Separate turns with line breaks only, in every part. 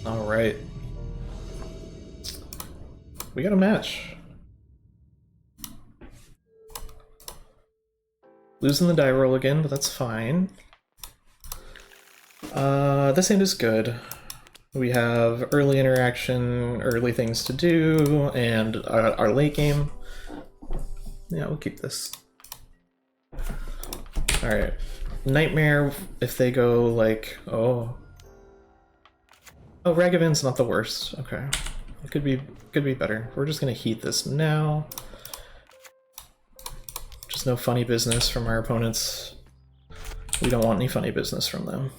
Alright. We got a match. Losing the die roll again, but that's fine. This hand is good. We have early interaction, early things to do, and our late game. Yeah, we'll keep this. Alright. Nightmare, if they go like, oh. Oh, Ragavan's not the worst. Okay. It could be better. We're just gonna heat this now. Just no funny business from our opponents. We don't want any funny business from them.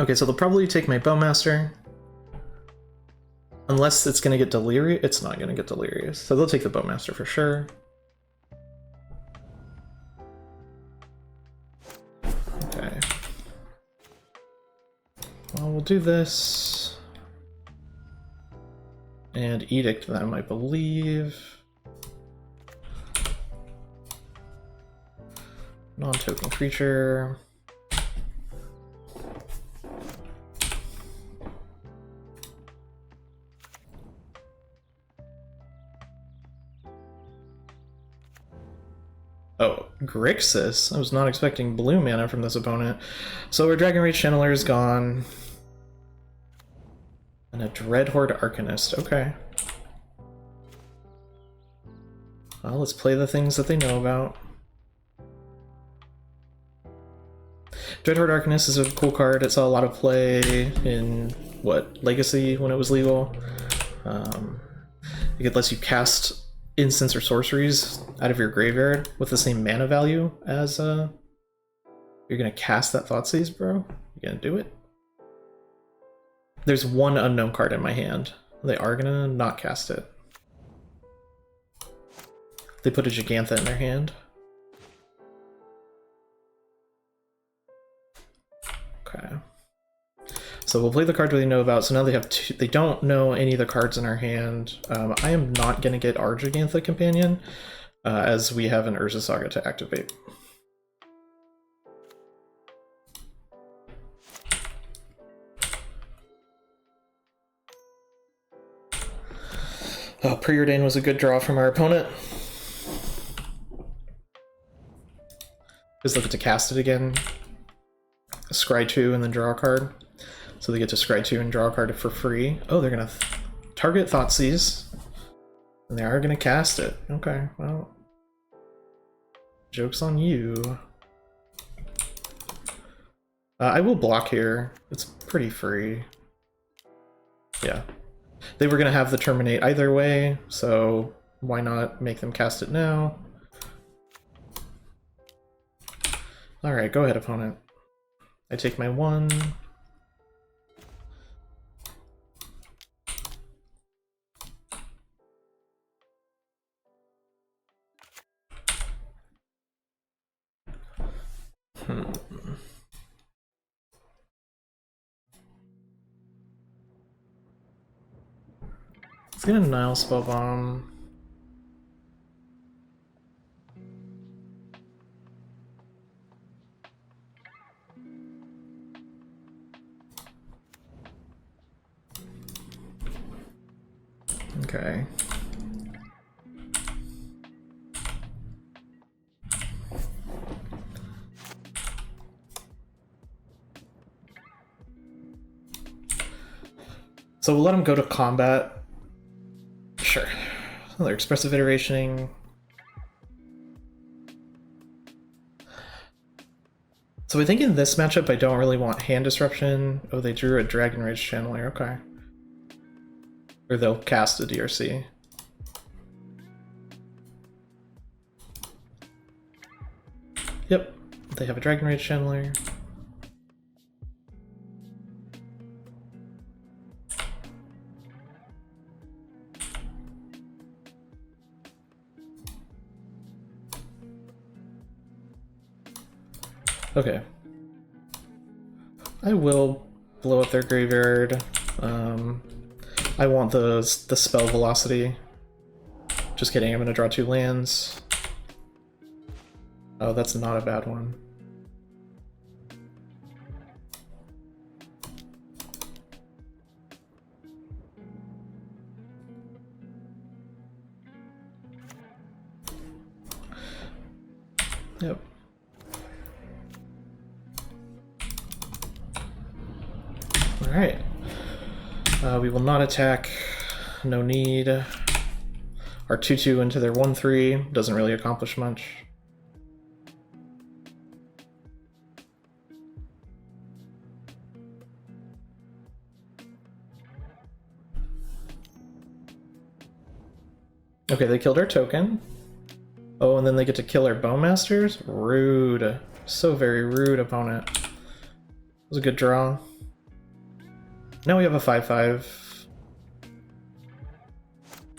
Okay, so they'll probably take my Bowmaster. Unless it's gonna get Delirious. It's not gonna get Delirious. So they'll take the Bowmaster for sure. Okay. Well, we'll do this. And Edict them, I believe. Non-token creature. Oh, Grixis. I was not expecting blue mana from this opponent. So our Dragon Rage Channeler is gone. And a Dreadhorde Arcanist. Okay. Well, let's play the things that they know about. Dreadhorde Arcanist is a cool card. It saw a lot of play in, what, Legacy when it was legal. It lets you cast instants or sorceries out of your graveyard with the same mana value as, you're gonna cast that Thoughtseize, bro? You gonna do it? There's one unknown card in my hand. They are gonna not cast it. They put a Gigantha in their hand. Okay. So we'll play the card they know about. So now they have two. They don't know any of the cards in our hand. I am not going to get our Gigantha Companion, as we have an Urza Saga to activate. Oh, Preordain was a good draw from our opponent. Just look to cast it again. Scry 2 and then draw a card. So they get to scry 2 and draw a card for free. Oh, they're gonna target Thoughtseize. And they are gonna cast it. Okay, well. Joke's on you. I will block here. It's pretty free. Yeah. They were gonna have the Terminate either way, so why not make them cast it now? Alright, go ahead, opponent. I take my 1. Let's get a Nile Spellbomb. Okay. So we'll let him go to combat. Sure. Another expressive iterationing. So I think in this matchup I don't really want hand disruption. Oh, they drew a Dragon Rage Channeler, okay. Or they'll cast a DRC. Yep, they have a Dragon Rage Channeler. Okay. I will blow up their graveyard. I want the spell velocity. Just kidding, I'm gonna draw 2 lands. Oh, that's not a bad one. Yep. Alright. We will not attack. No need. Our 2/2 into their 1/3 doesn't really accomplish much. Okay, they killed our token. Oh, and then they get to kill our Bowmasters? Rude. So very rude, opponent. It was a good draw. Now we have a 5/5.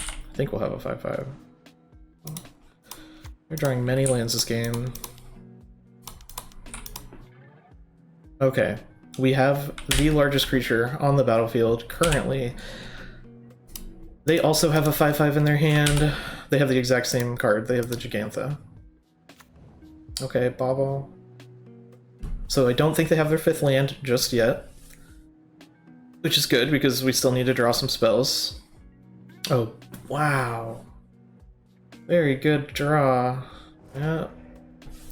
I think we'll have a 5/5. We're drawing many lands this game. Okay, we have the largest creature on the battlefield currently. They also have a 5/5 in their hand. They have the exact same card. They have the Gigantha. Okay, Bobble. So I don't think they have their 5th land just yet. Which is good, because we still need to draw some spells. Oh, wow. Very good draw. Yeah.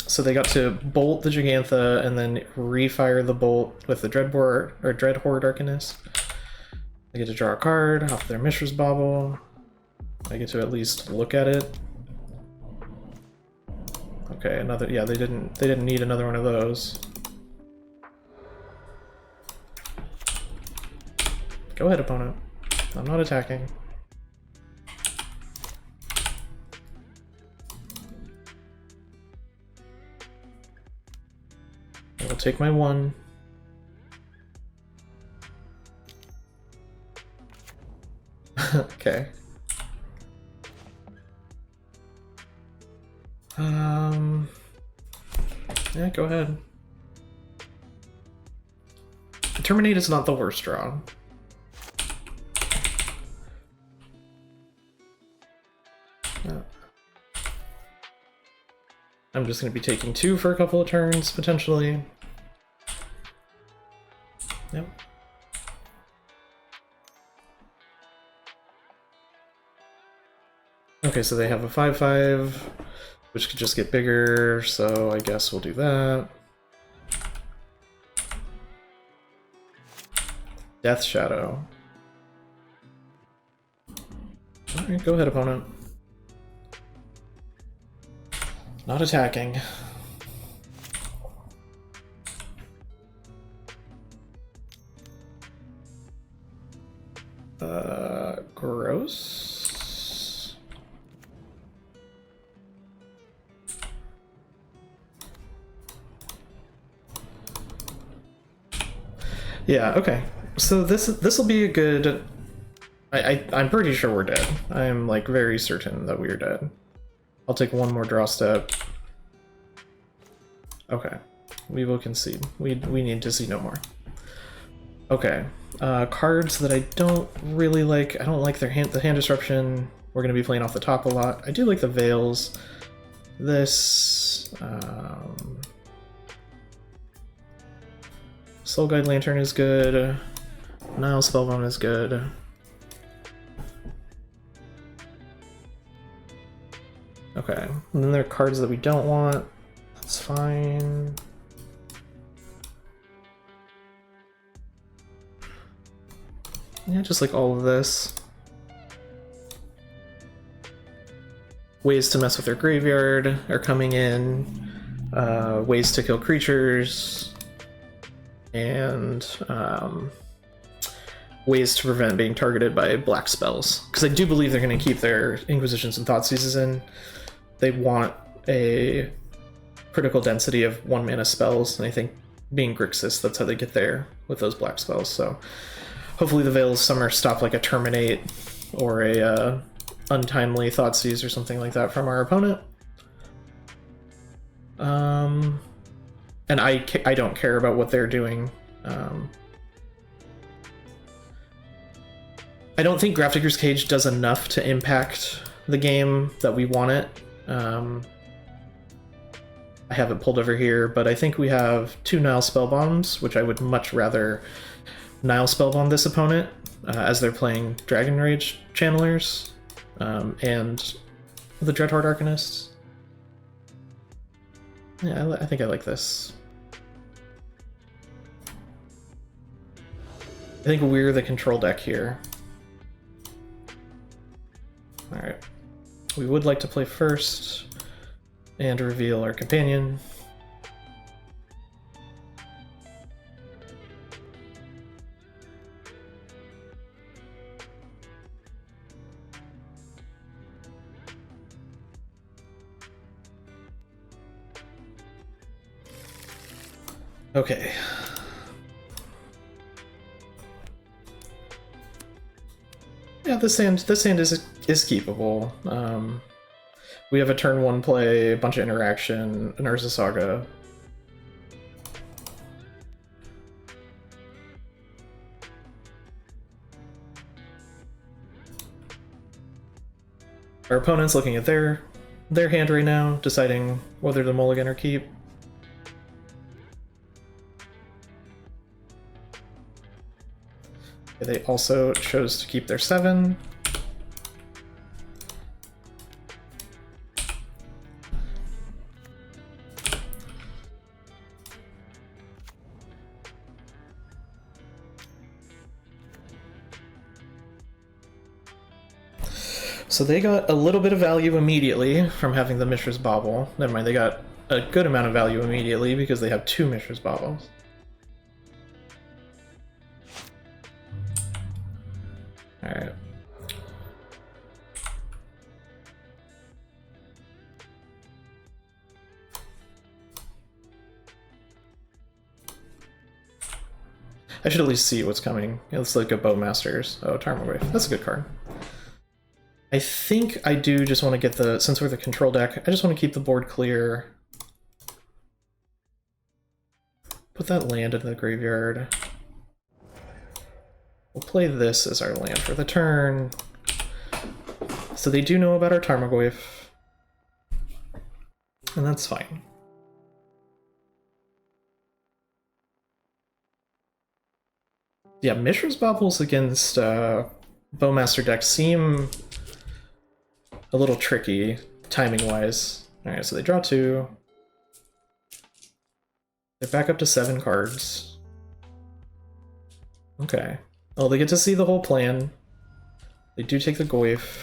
So they got to bolt the Gigantha and then refire the bolt with the Dreadhorde Arcanist. They get to draw a card off their Mishra's Bauble. I get to at least look at it. Okay, another. Yeah, they didn't need another one of those. Go ahead, opponent. I'm not attacking. I will take my 1. Okay. Yeah, go ahead. Terminate is not the worst draw. I'm just going to be taking 2 for a couple of turns, potentially. Yep. Okay, so they have a 5/5, which could just get bigger, so I guess we'll do that. Death Shadow. Alright, go ahead, opponent. Not attacking. Gross. Yeah, okay. So this will be a good... I'm pretty sure we're dead. I'm like very certain that we're dead. I'll take 1 more draw step. Okay. We will concede. We need to see no more. Okay. Cards that I don't really like. I don't like the hand disruption. We're going to be playing off the top a lot. I do like the Veils. This... Soul Guide Lantern is good. Nile Spellbomb is good. Okay, and then there are cards that we don't want. That's fine. Yeah, just like all of this. Ways to mess with their graveyard are coming in. Ways to kill creatures. And ways to prevent being targeted by black spells. Because I do believe they're going to keep their Inquisitions and Thoughtseizes in. They want a critical density of 1-mana spells, and I think being Grixis, that's how they get there with those black spells. So hopefully the Veils Summer stop like a Terminate or a Untimely Thoughtseize or something like that from our opponent. And I don't care about what they're doing. I don't think Grafdigger's Cage does enough to impact the game that we want it. I have it pulled over here, but I think we have 2 Nile Spellbombs, which I would much rather Nile Spellbomb this opponent as they're playing Dragon Rage Channelers and the Dreadhorde Arcanists. Yeah, I think I like this. I think we're the control deck here. Alright. We would like to play first and reveal our companion. Okay. Yeah, this hand is keepable. We have a turn 1 play, a bunch of interaction, an Urza Saga. Our opponent's looking at their hand right now, deciding whether to mulligan or keep. They also chose to keep their 7. So they got a little bit of value immediately from having the Mishra's Bauble. Never mind, they got a good amount of value immediately because they have 2 Mishra's Baubles. Alright. I should at least see what's coming. It's like a Bowmasters. Oh, Tarmogoyf. That's a good card. I think I do just want to get the, since we're the control deck, I just want to keep the board clear. Put that land in the graveyard. We'll play this as our land for the turn. So they do know about our Tarmogoyf. And that's fine. Yeah, Mishra's Baubles against Bowmaster decks seem a little tricky, timing-wise. Alright, so they draw 2. They're back up to 7 cards. Okay. Oh, they get to see the whole plan. They do take the Goyf.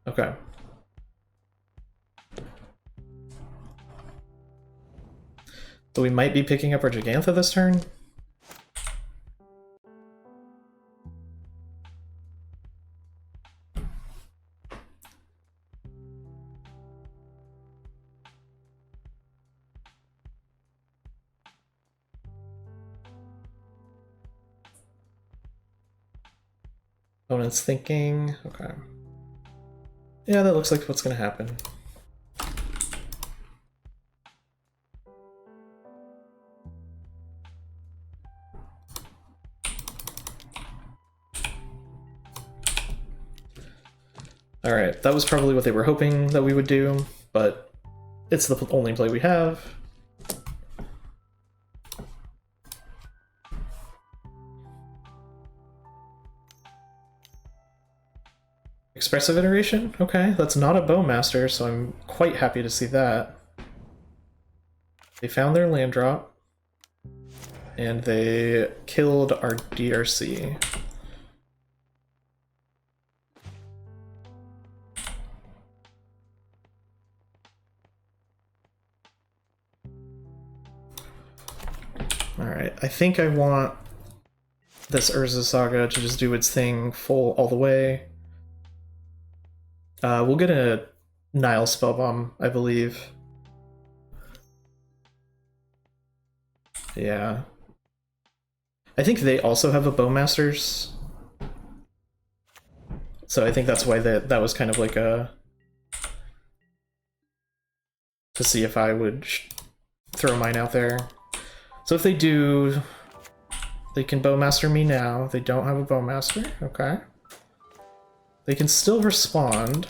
Okay. So we might be picking up our Gigantha this turn. Opponent's thinking, okay. Yeah, that looks like what's gonna happen. Alright, that was probably what they were hoping that we would do, but it's the only play we have. Expressive Iteration? Okay, that's not a Bowmaster, so I'm quite happy to see that. They found their land drop, and they killed our DRC. Alright, I think I want this Urza Saga to just do its thing full all the way. We'll get a Nile Spellbomb, I believe. Yeah. I think they also have a Bowmasters. So I think that's why that was kind of like a... to see if I would throw mine out there. So if they do They can Bowmaster me now. They don't have a Bowmaster. Okay. They can still respond.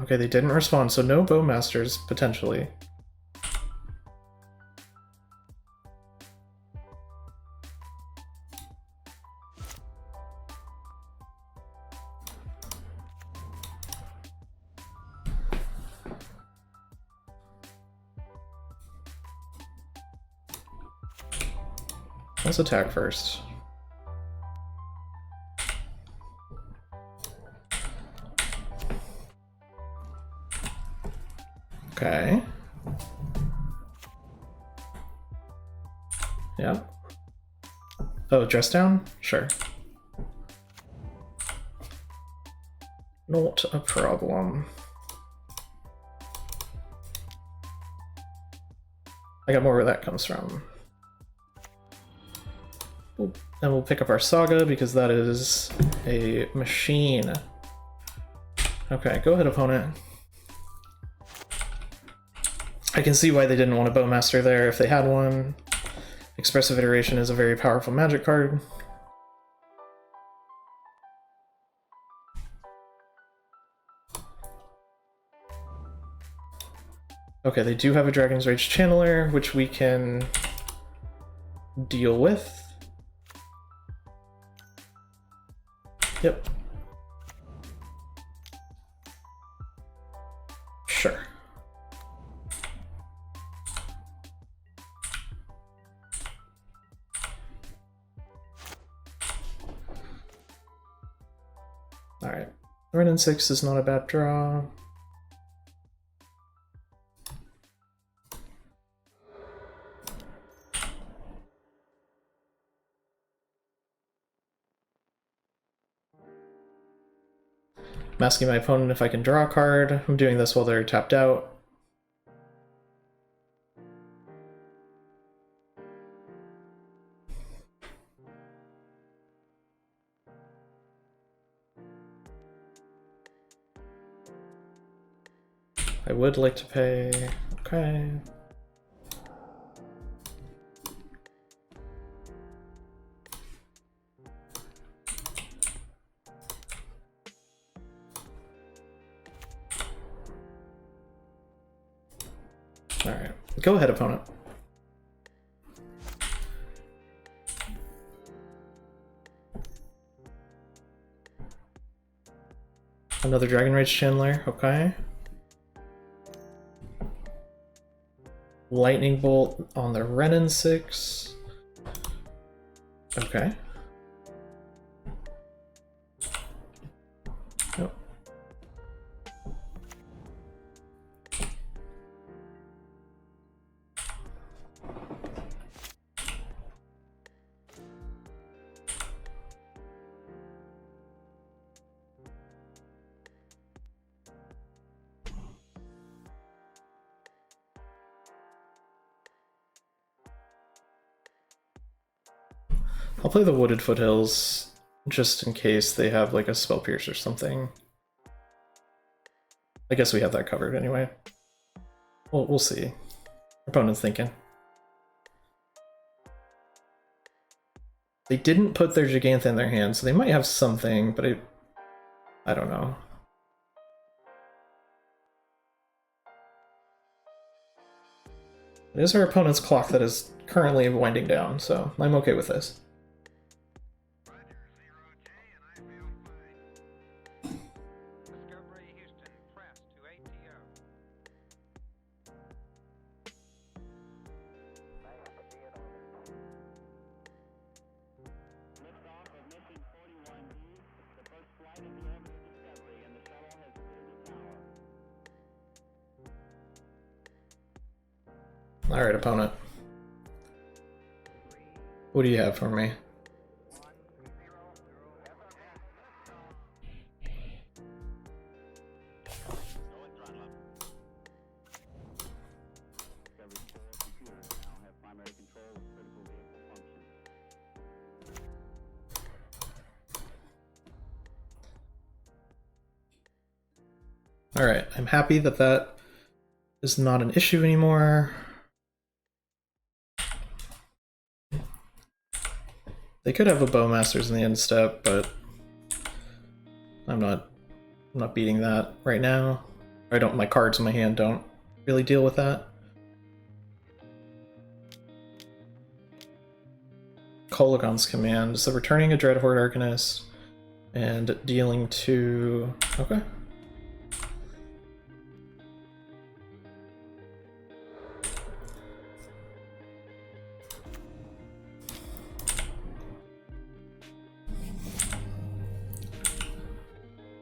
Okay, they didn't respond, so no Bowmasters, potentially. Let's attack first. Okay. Yeah. Oh, dress down? Sure. Not a problem. I got more where that comes from. And we'll pick up our Saga because that is a machine. Okay, go ahead, opponent. I can see why they didn't want a Bowmaster there if they had one. Expressive Iteration is a very powerful magic card. Okay, they do have a Dragon's Rage Channeler, which we can deal with. Yep. Sure. Alright. Renin 6 is not a bad draw. I'm asking my opponent if I can draw a card. I'm doing this while they're tapped out. I would like to pay. Okay. Alright. Go ahead, opponent. Another Dragon Rage Chandler, okay. Lightning Bolt on the Renin 6. Okay. Nope. I'll play the Wooded Foothills just in case they have like a Spell Pierce or something. I guess we have that covered anyway. We'll see. Opponent's thinking. They didn't put their Gigantha in their hand, so they might have something, but I don't know. It is our opponent's clock that is currently winding down, so I'm okay with this. Alright, opponent. What do you have for me? Alright, I'm happy that that is not an issue anymore. They could have a Bowmasters in the end step, but I'm not beating that right now. My cards in my hand don't really deal with that. Kolaghan's Command. So returning a Dreadhorde Arcanist and dealing 2. Okay.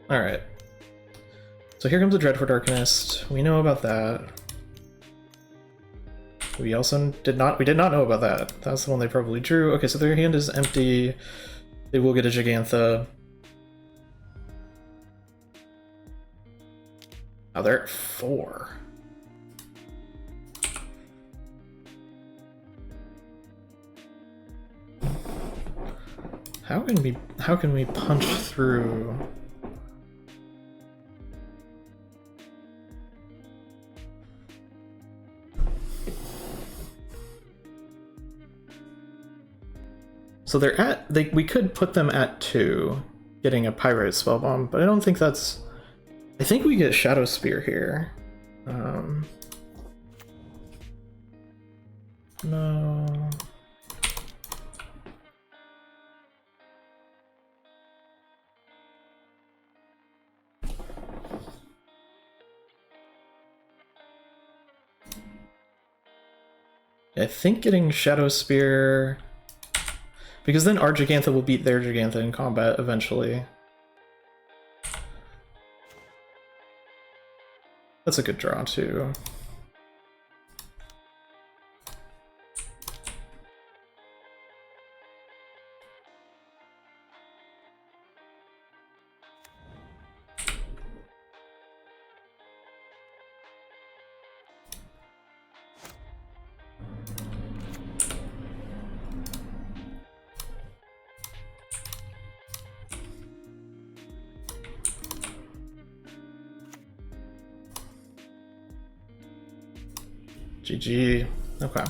Alright. So here comes the Dreadhorde Arcanist. We know about that. We also did not know about that. That's the one they probably drew. Okay, so their hand is empty. They will get a Gigantha. Oh, they're at 4. How can we punch through? So they're at we could put them at 2, getting a Pyrite Spellbomb, but I don't think that's. I think we get Shadow Spear here. No. I think getting Shadow Spear, because then our Gigantha will beat their Gigantha in combat eventually. That's a good draw too. GG. Okay.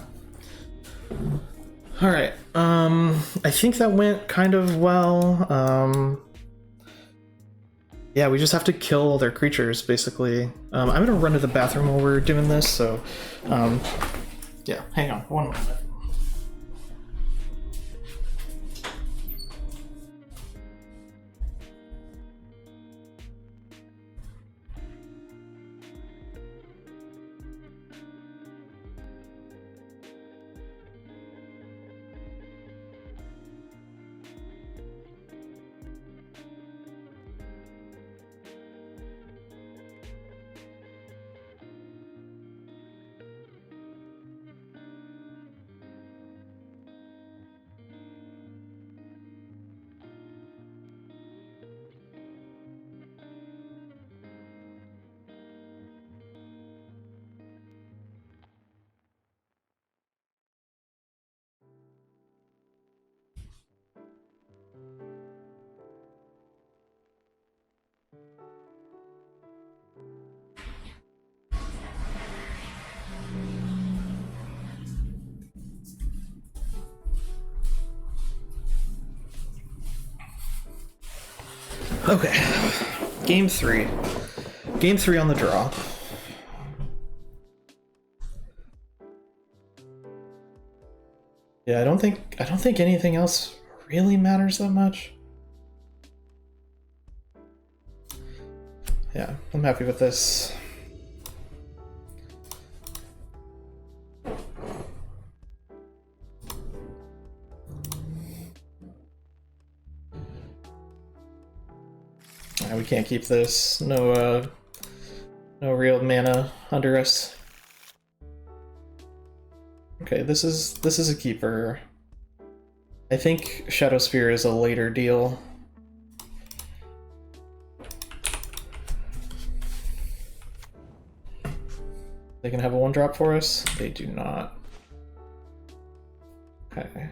Alright. I think that went kind of well. Yeah, we just have to kill their creatures, basically. I'm gonna run to the bathroom while we're doing this, so yeah, hang on one moment. Okay, game 3. Game 3 on the draw. Yeah, I don't think anything else really matters that much. Yeah, I'm happy with this. We can't keep this. No real mana under us. Okay, this is a keeper. I think Shadow Spear is a later deal. They can have a 1-drop for us? They do not. Okay.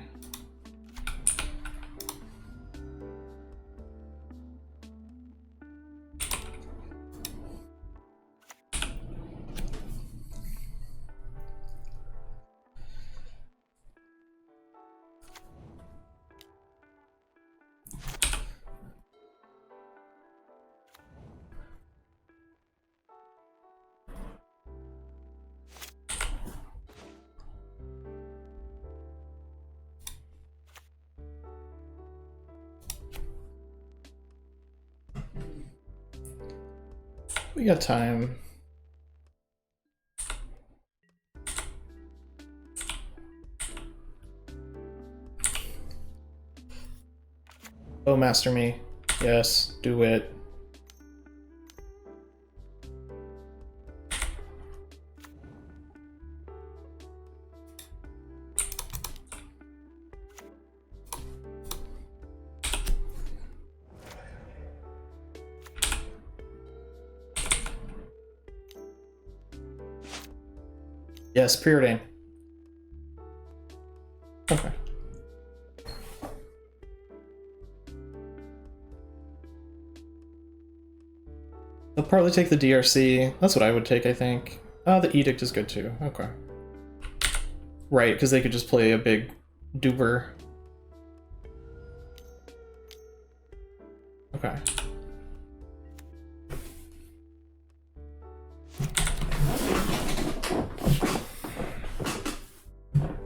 We got time. Oh, master me. Yes, do it. Yes, preordain. Okay. They'll probably take the DRC. That's what I would take, I think. The Edict is good too. Okay. Right, because they could just play a big duper. Okay.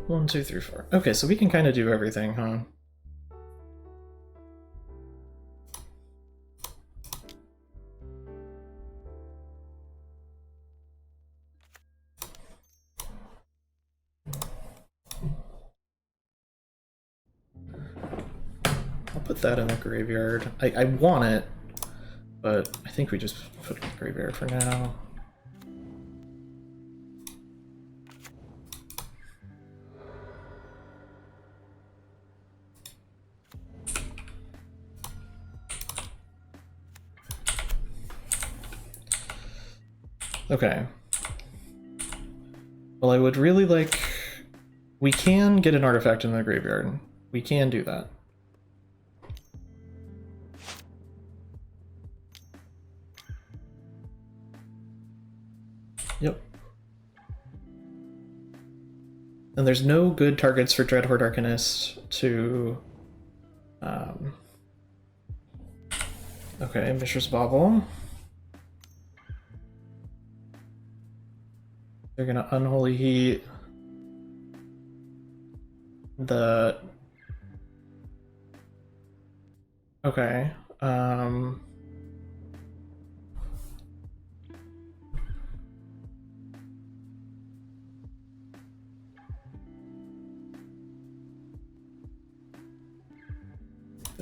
One, two, three, four. Okay, so we can kind of do everything, huh? I'll put that in the graveyard. I want it, but I think we just put it in the graveyard for now. Okay. Well, I would really like... We can get an artifact in the graveyard. We can do that. Yep. And there's no good targets for Dreadhorde Arcanist to... Okay, Mishra's Bauble. They're gonna Unholy Heat the... Okay, I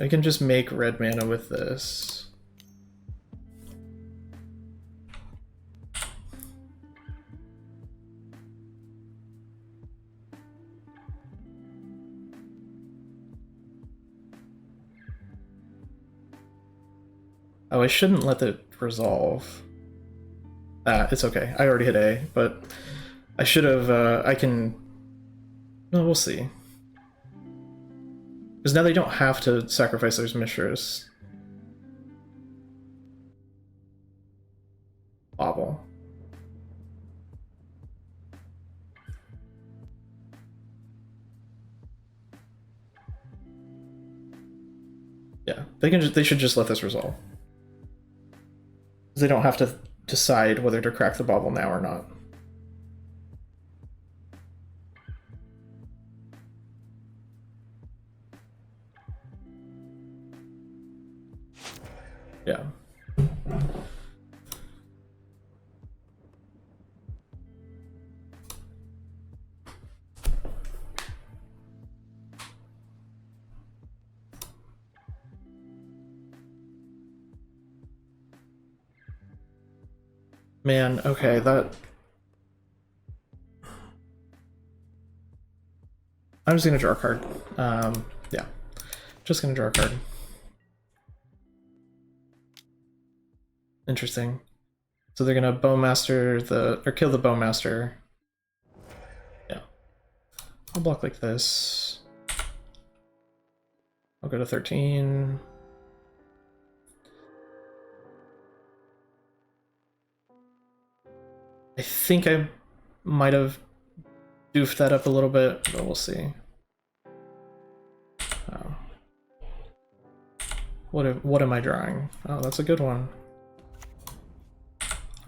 can just make red mana with this. Oh, I shouldn't let it resolve. It's okay. I already hit A, but I should have, I can... No, we'll see. Because now they don't have to sacrifice those Mishras. Bobble. Yeah, they should just let this resolve. They don't have to decide whether to crack the bauble now or not. Yeah. Man, okay, that... I'm just gonna draw a card. Yeah. Just gonna draw a card. Interesting. So they're gonna Bowmaster the... or kill the Bowmaster. Yeah. I'll block like this. I'll go to 13. I think I might have doofed that up a little bit, but we'll see. Oh. What am I drawing? Oh, that's a good one.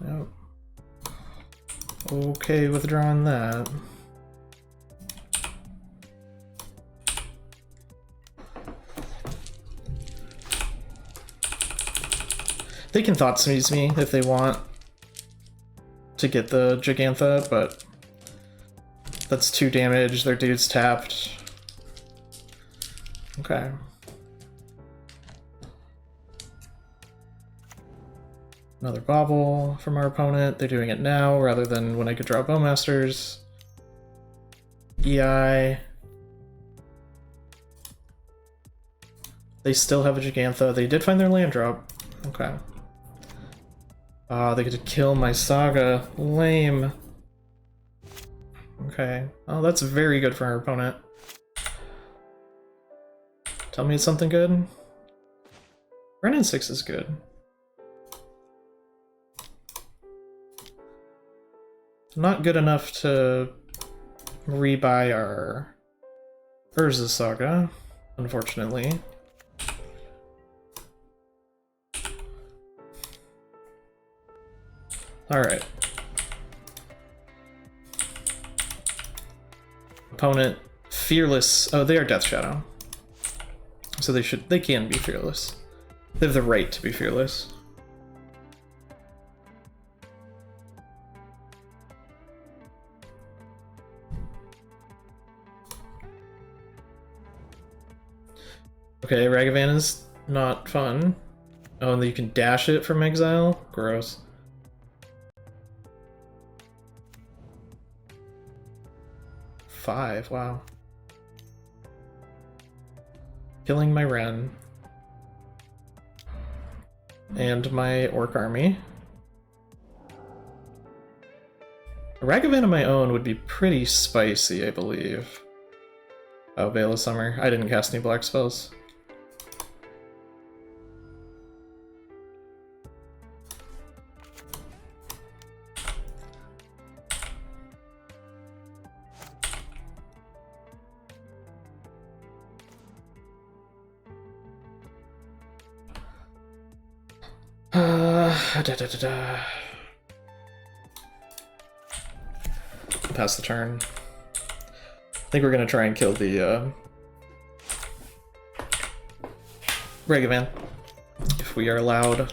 Yep. Okay with drawing that. They can Thought Seize me if they want. to get the Gigantha, but that's 2 damage. Their dude's tapped. Okay. Another Bobble from our opponent. They're doing it now rather than when I could draw Bowmasters. EI. They still have a Gigantha. They did find their land drop. Okay. They get to kill my Saga. Lame. Okay. Oh, that's very good for our opponent. Tell me it's something good. Renin 6 is good. Not good enough to rebuy our Urza Saga, unfortunately. Alright. Opponent, Fearless. Oh, they are Death Shadow. So they can be fearless. They have the right to be fearless. Okay, Ragavan is not fun. Oh, and you can dash it from exile? Gross. Five, wow. Killing my Ren. And my Orc army. A Ragavan of my own would be pretty spicy, I believe. Oh, Veil of Summer. I didn't cast any black spells. Pass the turn. I think we're gonna try and kill the Ragavan, if we are allowed.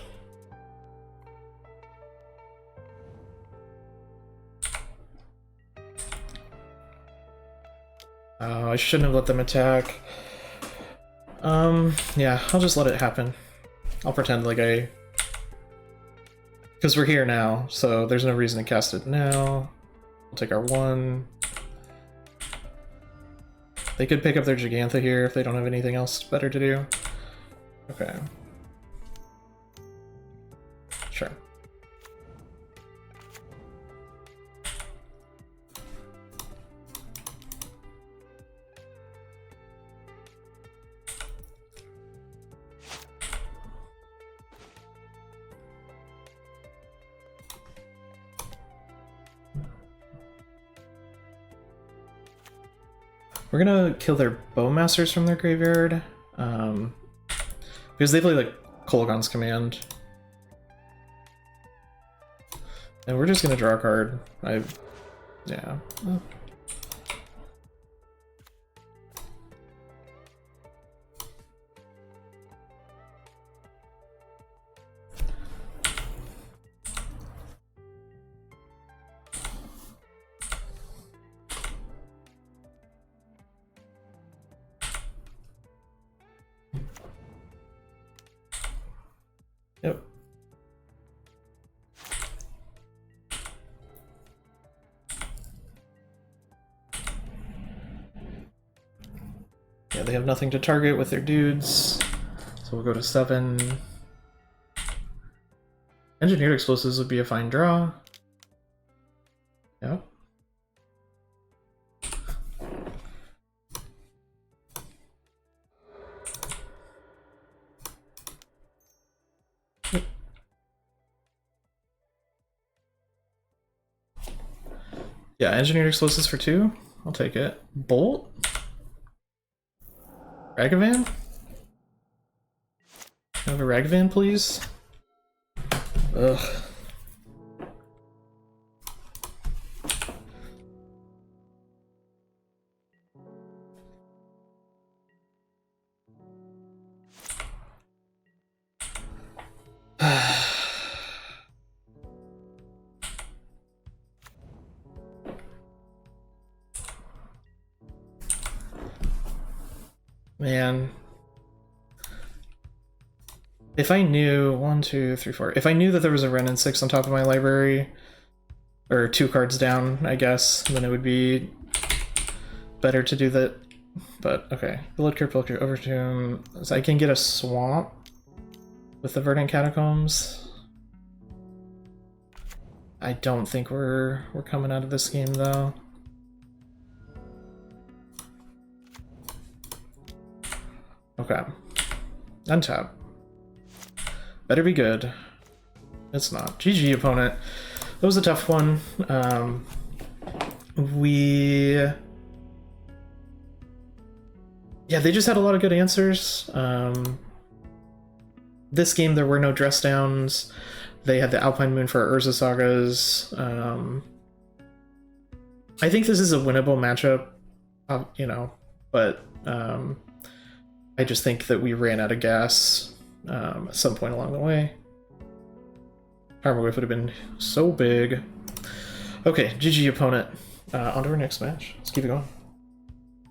Oh, I shouldn't have let them attack. Yeah, I'll just let it happen. I'll pretend like I... Because we're here now, so there's no reason to cast it now. We'll take our 1. They could pick up their Gigantha here if they don't have anything else better to do. Okay. Sure. We're gonna kill their Bowmasters from their graveyard, because they play like Kolaghan's Command. And we're just gonna draw a card. Yeah. Yep. Yeah, they have nothing to target with their dudes, so we'll go to 7. Engineered Explosives would be a fine draw. Yep. Yeah, Engineered Explosives for 2. I'll take it. Bolt? Ragavan? Can I have a Ragavan, please? Ugh. Man. If I knew, 1, 2, 3, 4, if I knew that there was a Ren and 6 on top of my library, or 2 cards down, I guess, then it would be better to do that. But, okay. Bloodcure, Overtomb. So I can get a Swamp with the Verdant Catacombs. I don't think we're coming out of this game, though. Okay. Untap. Better be good. It's not. GG, opponent. That was a tough one. Yeah, they just had a lot of good answers. This game, there were no dress downs. They had the Alpine Moon for Urza Sagas. I think this is a winnable matchup, you know, but I just think that we ran out of gas at some point along the way. Power Wave would have been so big. Okay, GG, opponent. On to our next match. Let's keep it going.